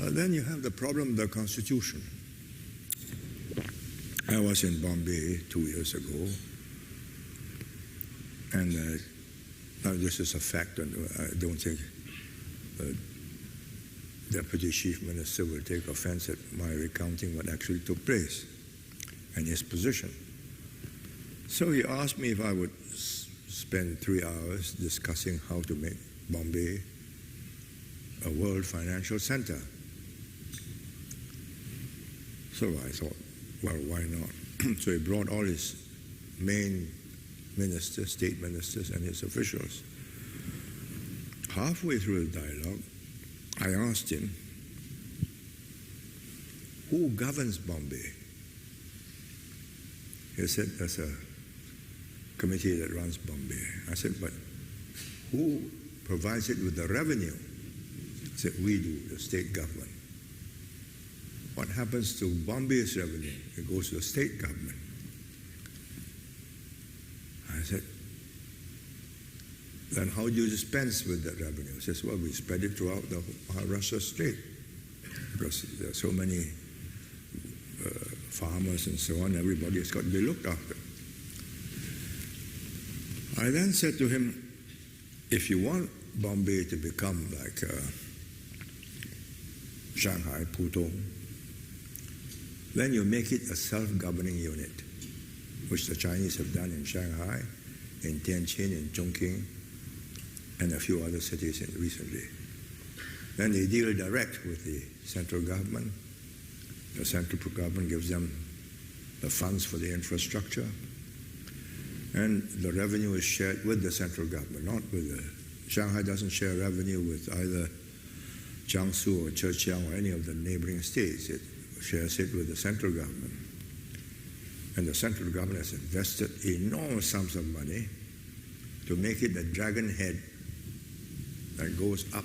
Then you have the problem of the Constitution. I was in Bombay 2 years ago, and now this is a fact, and I don't think Deputy Chief Minister will take offense at my recounting what actually took place and his position. So he asked me if I would spend 3 hours discussing how to make Bombay a world financial center. So I thought, well, why not? So he brought all his main ministers, state ministers, and his officials. Halfway through the dialogue, I asked him, who governs Bombay? He said, there's a committee that runs Bombay. I said, but who provides it with the revenue? He said, we do, the state government. What happens to Bombay's revenue? It goes to the state government. I said, then how do you dispense with that revenue? He says, well, we spread it throughout the Maharashtra state because there are so many farmers and so on, everybody has got to be looked after. I then said to him, if you want Bombay to become like Shanghai, Pudong, then you make it a self-governing unit, which the Chinese have done in Shanghai, in Tianjin, in Chongqing, and a few other cities recently. Then they deal direct with the central government. The central government gives them the funds for the infrastructure, and the revenue is shared with the central government, not with the... Shanghai doesn't share revenue with either Jiangsu or Zhejiang or any of the neighboring states. It shares it with the central government. And the central government has invested enormous sums of money to make it a dragon head that goes up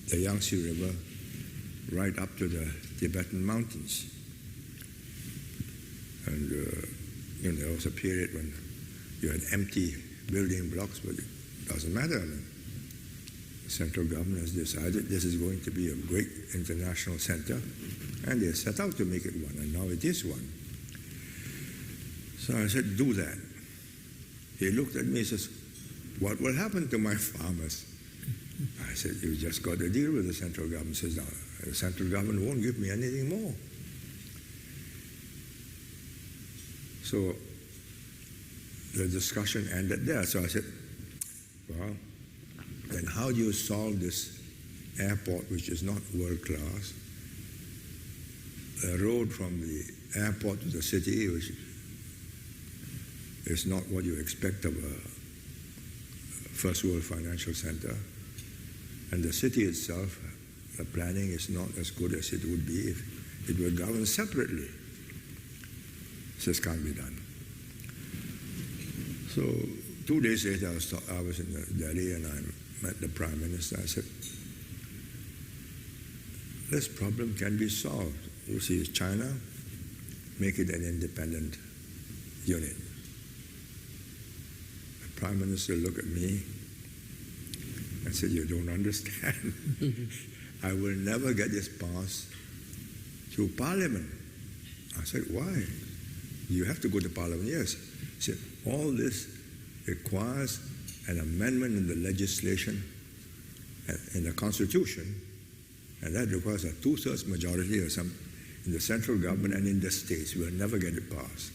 the Yangtze River right up to the Tibetan mountains. And there was a period when you had empty building blocks, but it doesn't matter. I mean, the central government has decided this is going to be a great international center, and they set out to make it one, and now it is one. So I said, do that. He looked at me and says, what will happen to my farmers? I said, you just got to deal with the central government. He says, no, the central government won't give me anything more. So the discussion ended there. So I said, well, then how do you solve this airport, which is not world class? The road from the airport to the city, which is not what you expect of a first world financial center. And the city itself, the planning is not as good as it would be if it were governed separately. This can't be done. So 2 days later, I was in Delhi and I met the Prime Minister. I said, this problem can be solved. You see, China, make it an independent unit. The Prime Minister looked at me and said, you don't understand. I will never get this passed through Parliament. I said, why? You have to go to Parliament. Yes. He said, all this requires an amendment in the legislation, in the Constitution, and that requires a 2/3 majority or some in the central government and in the states. We'll never get it passed.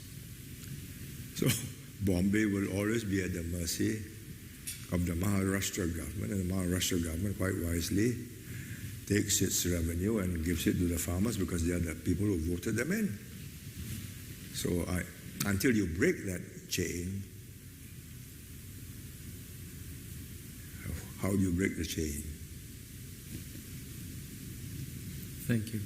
So Bombay will always be at the mercy of the Maharashtra government, and the Maharashtra government quite wisely takes its revenue and gives it to the farmers because they are the people who voted them in. So until you break that chain, how do you break the chain? Thank you.